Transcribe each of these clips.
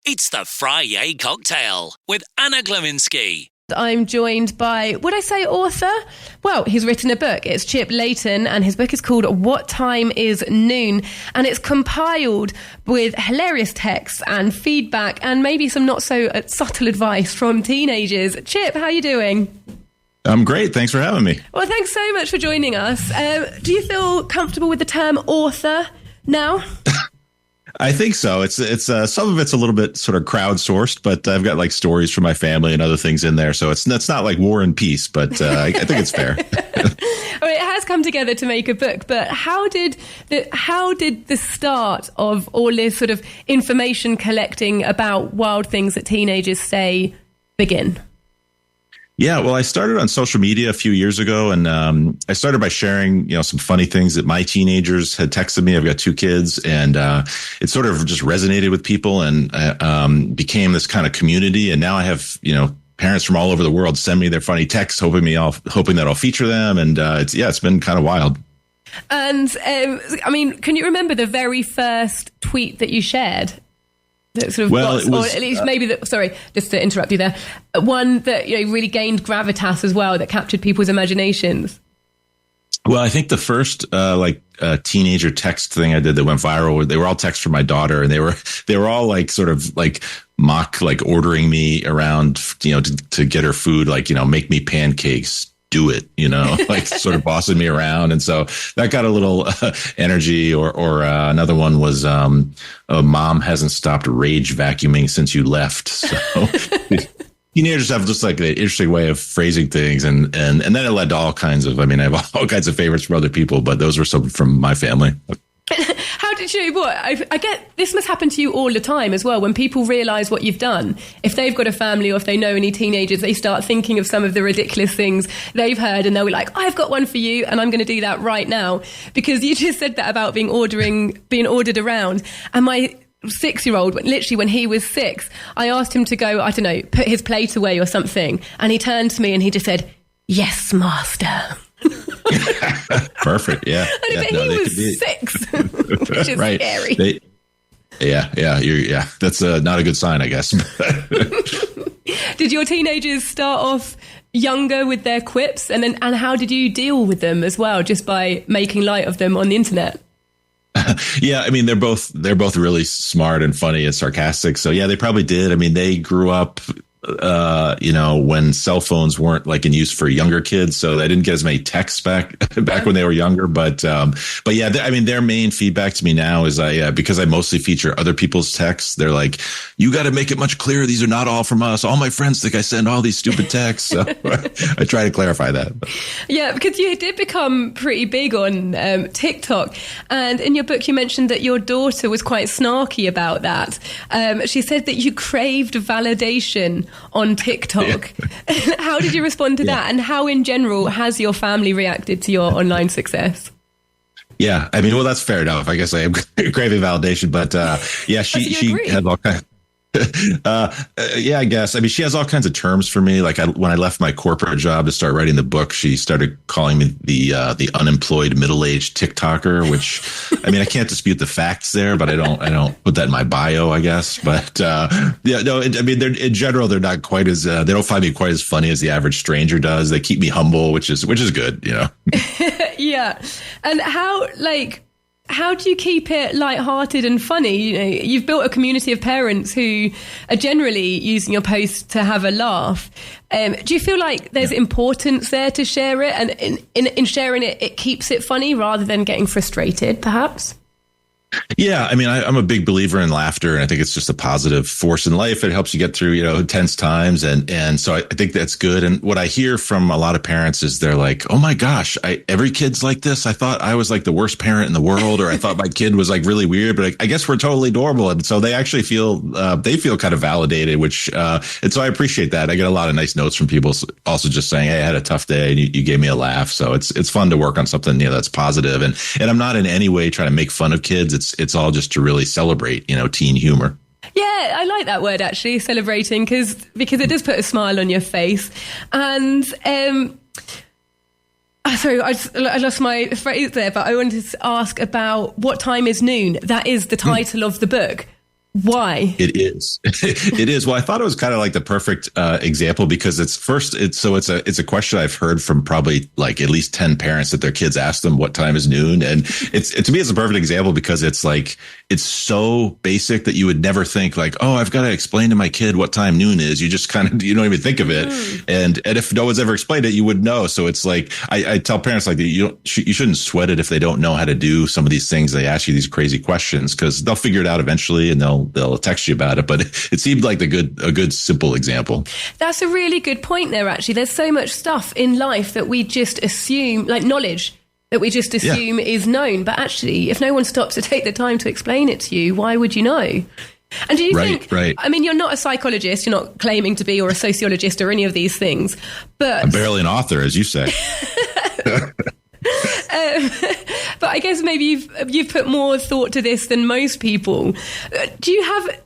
It's the Friday Cocktail with Anna Glowinski. I'm joined by, would I say author? Well, he's written a book. It's Chip Leighton, and his book is called What Time Is Noon? And it's compiled with hilarious texts and feedback and maybe some not so subtle advice from teenagers. Chip, how are you doing? I'm great. Thanks for having me. Well, thanks so much for joining us. Do you feel comfortable with the term author now? I think so. It's some of it's a little bit sort of crowdsourced, but I've got like stories from my family and other things in there. So it's not like War and Peace, but I think it's fair. Well, it has come together to make a book, but how did the start of all this sort of information collecting about wild things that teenagers say begin? Yeah, well, I started on social media a few years ago, and I started by sharing, some funny things that my teenagers had texted me. I've got 2 kids, and it sort of just resonated with people and became this kind of community. And now I have, parents from all over the world send me their funny texts, hoping that I'll feature them. And it's been kind of wild. And can you remember the very first tweet that you shared? That sort of or at least maybe sorry, just to interrupt you there. One that really gained gravitas as well, that captured people's imaginations. Well, I think the first teenager text thing I did that went viral, they were all texts from my daughter, and they were all like sort of like mock, like ordering me around, to get her food, like, make me pancakes. Do it, like sort of bossing me around. And so that got a little energy. Or another one was mom hasn't stopped rage vacuuming since you left. So teenagers have just like an interesting way of phrasing things. And then it led to all kinds of, I have all kinds of favorites from other people, but those were some from my family. How did you, I get this must happen to you all the time as well, when people realize what you've done. If they've got a family or if they know any teenagers, they start thinking of some of the ridiculous things they've heard, and they'll be like, I've got one for you, and I'm going to do that right now. Because you just said that about being ordered around. And my 6-year-old, literally when he was 6, I asked him to go, I don't know, put his plate away or something. And he turned to me and he just said, "Yes, master." Perfect. Yeah. He was 6, which is right. Scary. That's not a good sign, I guess. Did your teenagers start off younger with their quips, and how did you deal with them as well, just by making light of them on the internet? Yeah, they're both really smart and funny and sarcastic. So yeah, they probably did. They grew up when cell phones weren't like in use for younger kids, so they didn't get as many texts back when they were younger. But yeah, their main feedback to me now is because I mostly feature other people's texts. They're like, "You got to make it much clearer. These are not all from us. All my friends think I send all these stupid texts." So I try to clarify that. Yeah, because you did become pretty big on TikTok, and in your book you mentioned that your daughter was quite snarky about that. She said that you craved validation on TikTok. Yeah. How did you respond to that? And how in general has your family reacted to your online success? Yeah, well, that's fair enough. I guess I am craving validation, but she had all kinds. Yeah, I guess. I mean, she has all kinds of terms for me. Like when I left my corporate job to start writing the book, she started calling me the unemployed middle-aged TikToker, which I can't dispute the facts there, but I don't put that in my bio, I guess. But yeah, no, they're in general, they're not quite as they don't find me quite as funny as the average stranger does. They keep me humble, which is good, you know. Yeah. And how do you keep it lighthearted and funny? You know, you've built a community of parents who are generally using your posts to have a laugh. Do you feel like there's importance there to share it, and in sharing it, it keeps it funny rather than getting frustrated, perhaps? Yeah, I mean, I'm a big believer in laughter, and I think it's just a positive force in life. It helps you get through, tense times, and so I think that's good. And what I hear from a lot of parents is they're like, "Oh my gosh, every kid's like this. I thought I was like the worst parent in the world, or I thought my kid was like really weird, but I guess we're totally normal." And so they actually feel kind of validated, which and so I appreciate that. I get a lot of nice notes from people also just saying, "Hey, I had a tough day, and you gave me a laugh." So it's fun to work on something that's positive, and I'm not in any way trying to make fun of kids. It's all just to really celebrate, teen humor. Yeah, I like that word, actually, celebrating, because it does put a smile on your face. And sorry, I lost my phrase there, but I wanted to ask about What Time Is Noon. That is the title of the book. Why? It is. It is. Well, I thought it was kind of like the perfect example because it's a question I've heard from probably like at least 10 parents that their kids ask them what time is noon. And to me, it's a perfect example because it's like, it's so basic that you would never think like, oh, I've got to explain to my kid what time noon is. You just kind of, you don't even think of it. And if no one's ever explained it, you would know. So it's like, I tell parents like you shouldn't sweat it if they don't know how to do some of these things. They ask you these crazy questions because they'll figure it out eventually and they'll text you about it. But it seemed like a good, simple example. That's a really good point there, actually. There's so much stuff in life that we just assume, like knowledge, that we just assume is known. But actually, if no one stops to take the time to explain it to you, why would you know? And do you think, I mean, you're not a psychologist, you're not claiming to be, or a sociologist or any of these things, but... I'm barely an author, as you say. But I guess maybe you've put more thought to this than most people. Do you have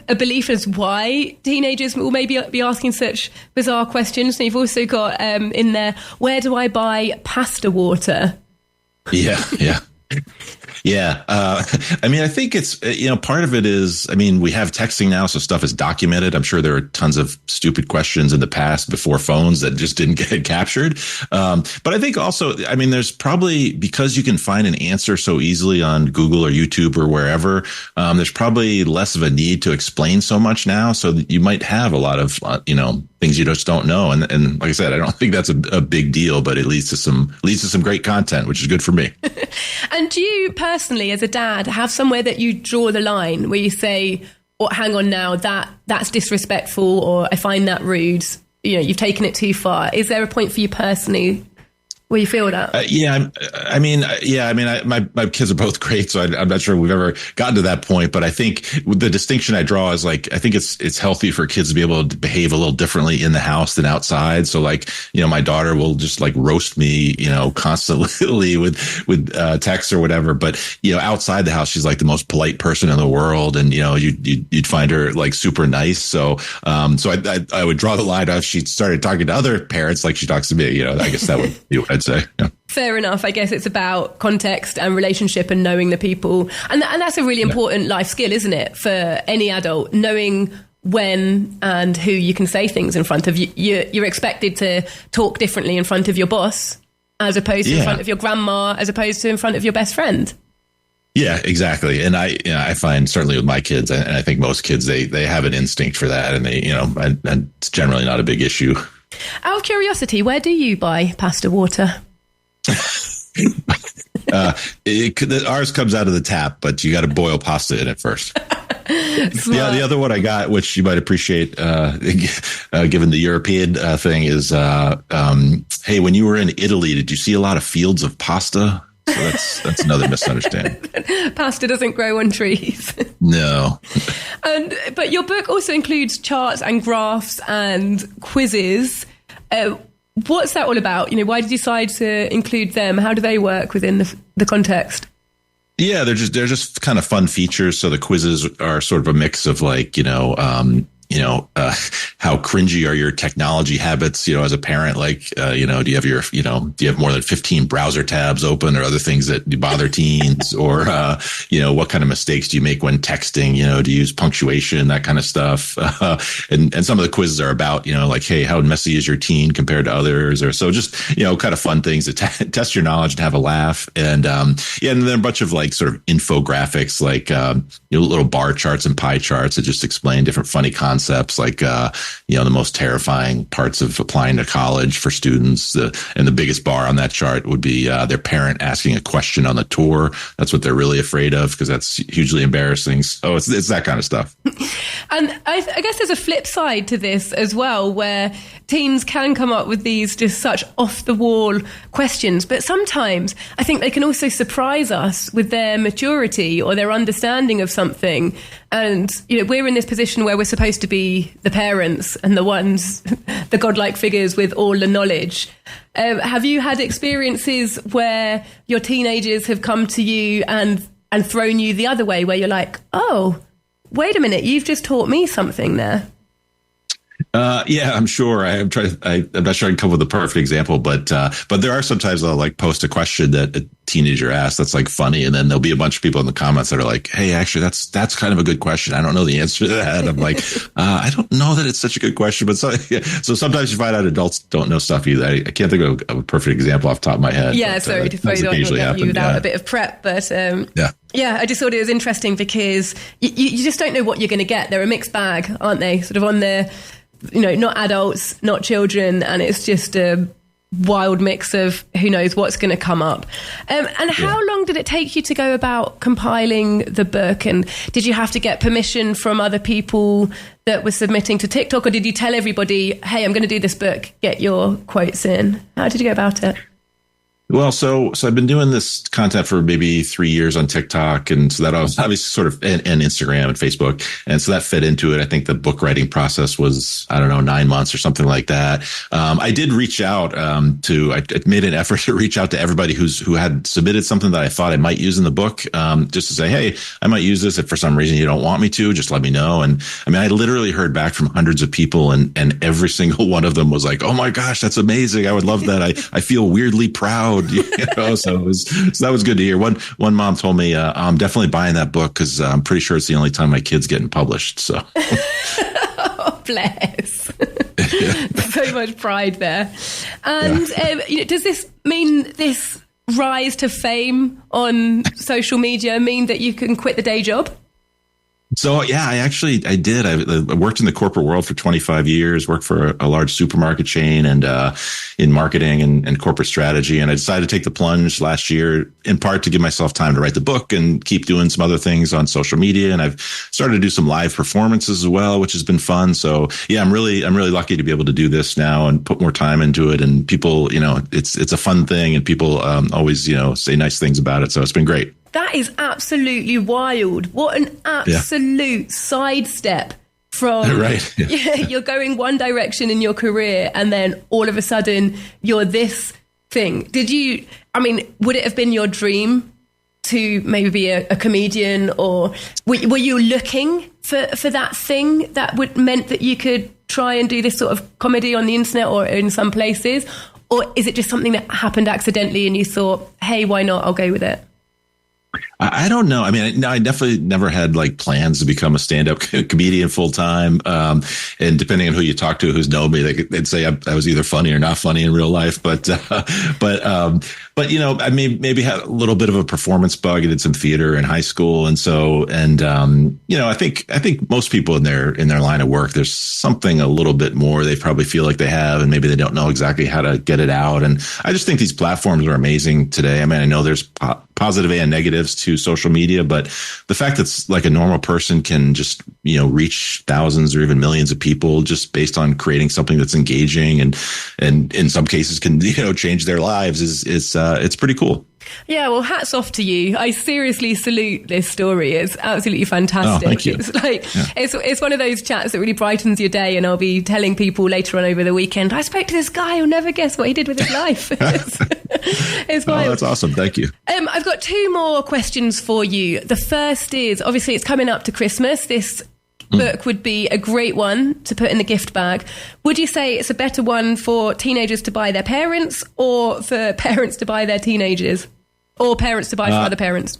a belief as why teenagers will maybe be asking such bizarre questions? And you've also got in there, where do I buy pasta water? Yeah. I mean, I think it's, part of it is, I mean, we have texting now, so stuff is documented. I'm sure there are tons of stupid questions in the past before phones that just didn't get captured. But I think also, I mean, there's probably, because you can find an answer so easily on Google or YouTube or wherever, there's probably less of a need to explain so much now. So that you might have a lot of, things you just don't know. And like I said, I don't think that's a big deal, but it leads to some great content, which is good for me. And do you personally, as a dad, have somewhere that you draw the line where you say, oh, hang on now, that's disrespectful, or I find that rude, you've taken it too far? Is there a point for you personally where you feel that? My kids are both great, so I'm not sure we've ever gotten to that point. But I think the distinction I draw is like, I think it's healthy for kids to be able to behave a little differently in the house than outside. So like, my daughter will just like roast me, constantly with texts or whatever. But outside the house, she's like the most polite person in the world, and you'd find her like super nice. So I would draw the line if she started talking to other parents like she talks to me. I guess that would be what I'd say. Yeah. Fair enough. I guess it's about context and relationship and knowing the people. And that's a really important life skill, isn't it? For any adult, knowing when and who you can say things in front of you. You're expected to talk differently in front of your boss, as opposed to in front of your grandma, as opposed to in front of your best friend. Yeah, exactly. And I find certainly with my kids, and I think most kids, they have an instinct for that, and and it's generally not a big issue. Out of curiosity, where do you buy pasta water? Ours comes out of the tap, but you got to boil pasta in it first. The other one I got, which you might appreciate, given the European thing, is hey, when you were in Italy, did you see a lot of fields of pasta? So that's another misunderstanding. Pasta doesn't grow on trees. No. But your book also includes charts and graphs and quizzes. What's that all about? Why did you decide to include them? How do they work within the context? Yeah, they're just kind of fun features. So the quizzes are sort of a mix of like, how cringy are your technology habits, as a parent? Like, do you have more than 15 browser tabs open or other things that bother teens? Or, what kind of mistakes do you make when texting? Do you use punctuation, that kind of stuff? And some of the quizzes are about, like, hey, how messy is your teen compared to others? Or so just, kind of fun things to test your knowledge and have a laugh. And, and then a bunch of like sort of infographics, like, little bar charts and pie charts that just explain different funny concepts, like the most terrifying parts of applying to college for students. And the biggest bar on that chart would be their parent asking a question on the tour. That's what they're really afraid of, because that's hugely embarrassing. So it's that kind of stuff. And I guess there's a flip side to this as well, where teens can come up with these just such off the wall questions, but sometimes I think they can also surprise us with their maturity or their understanding of something. And, we're in this position where we're supposed to be the parents and the godlike figures with all the knowledge. Have you had experiences where your teenagers have come to you and thrown you the other way, where you're like, oh, wait a minute, you've just taught me something there? Yeah, I'm sure. I'm not sure I can come up with a perfect example, but there are sometimes I'll like post a question that a teenager asks that's like funny, and then there'll be a bunch of people in the comments that are like, "Hey, actually, that's kind of a good question. I don't know the answer to that." And I'm like, I don't know that it's such a good question, but so sometimes you find out adults don't know stuff either. I can't think of a perfect example off the top of my head. Yeah, sorry to throw you without a bit of prep, but yeah, I just thought it was interesting because you just don't know what you're going to get. They're a mixed bag, aren't they? Sort of on the not adults, not children, and it's just a wild mix of who knows what's going to come up. And how long did it take you to go about compiling the book? And did you have to get permission from other people that were submitting to TikTok, or did you tell everybody, hey, I'm going to do this book, get your quotes in? How did you go about it? Well, so I've been doing this content for maybe 3 years on TikTok, and so that was obviously sort of and Instagram and Facebook, and so that fit into it. I think the book writing process was 9 months or something like that. I did reach out I made an effort to reach out to everybody who had submitted something that I thought I might use in the book, just to say, hey, I might use this. If for some reason you don't want me to, just let me know. And I mean, I literally heard back from hundreds of people, and every single one of them was like, oh my gosh, that's amazing. I would love that. I feel weirdly proud. So that was good to hear. One mom told me, I'm definitely buying that book because I'm pretty sure it's the only time my kid's getting published. So, oh, bless. So much pride there. And does this mean this rise to fame on social media mean that you can quit the day job? So, yeah, I did. I worked in the corporate world for 25 years, worked for a large supermarket chain and in marketing and corporate strategy. And I decided to take the plunge last year, in part to give myself time to write the book and keep doing some other things on social media. And I've started to do some live performances as well, which has been fun. So, yeah, I'm really lucky to be able to do this now and put more time into it. And people, it's a fun thing, and people always, say nice things about it. So it's been great. That is absolutely wild. What an absolute sidestep from right. You're going one direction in your career, and then all of a sudden you're this thing. Would it have been your dream to maybe be a comedian, or were you looking for that thing that meant that you could try and do this sort of comedy on the internet or in some places? Or is it just something that happened accidentally and you thought, hey, why not? I'll go with it? I don't know. I mean, I definitely never had like plans to become a stand-up comedian full time. And depending on who you talk to, who's known me, they'd say I was either funny or not funny in real life. But I maybe had a little bit of a performance bug. I did some theater in high school, I think most people in their line of work, there's something a little bit more they probably feel like they have, and maybe they don't know exactly how to get it out. And I just think these platforms are amazing today. I mean, I know there's positive and negatives to social media, but the fact that like a normal person can just, reach thousands or even millions of people just based on creating something that's engaging and in some cases can, change their lives it's pretty cool. Yeah, well, hats off to you. I seriously salute this story. It's absolutely fantastic. Oh, thank you. It's it's one of those chats that really brightens your day, and I'll be telling people later on over the weekend, I spoke to this guy who'll never guess what he did with his life. It's wild. Oh, that's awesome. Thank you. I've got two more questions for you. The first is, obviously it's coming up to Christmas. This book would be a great one to put in the gift bag. Would you say it's a better one for teenagers to buy their parents, or for parents to buy their teenagers, or parents to buy for other parents?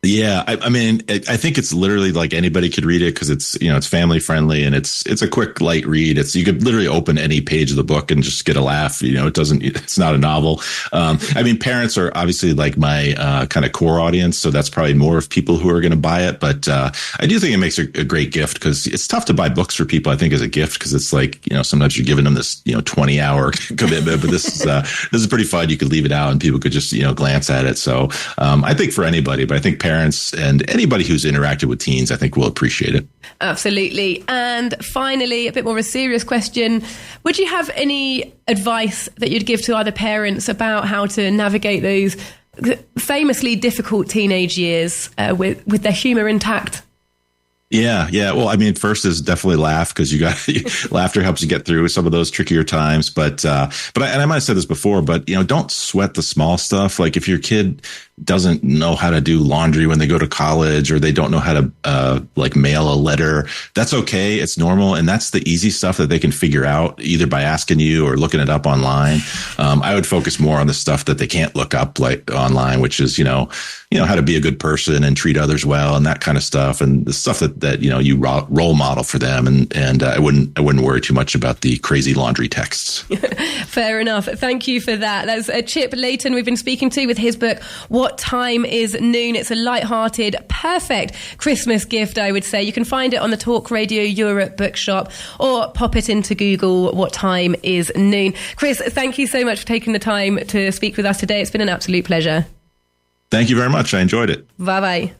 Yeah, I mean, I think it's literally like anybody could read it because it's, it's family friendly and it's a quick, light read. You could literally open any page of the book and just get a laugh. It's not a novel. I mean, parents are obviously like my kind of core audience, so that's probably more of people who are going to buy it. But I do think it makes a great gift because it's tough to buy books for people, I think, as a gift, because it's like, sometimes you're giving them this, 20-hour commitment, but this is pretty fun. You could leave it out and people could just, glance at it. So I think for anybody, but I think parents and anybody who's interacted with teens, I think will appreciate it. Absolutely. And finally, a bit more of a serious question. Would you have any advice that you'd give to other parents about how to navigate those famously difficult teenage years with their humor intact? Yeah. Well, I mean, first is definitely laugh, because laughter helps you get through some of those trickier times. But I might have said this before, but don't sweat the small stuff. Like if your kid doesn't know how to do laundry when they go to college, or they don't know how to like mail a letter. That's okay. It's normal. And that's the easy stuff that they can figure out either by asking you or looking it up online. I would focus more on the stuff that they can't look up like online, which is, how to be a good person and treat others well and that kind of stuff. And the stuff that you role model for them. And I wouldn't worry too much about the crazy laundry texts. Fair enough. Thank you for that. That's Chip Leighton we've been speaking to with his book, What Time Is Noon. It's a light-hearted, perfect Christmas gift, I would say. You can find it on the Talk Radio Europe bookshop or pop it into Google, What Time Is Noon. Chris, thank you so much for taking the time to speak with us today. It's been an absolute pleasure. Thank you very much. I enjoyed it. Bye-bye.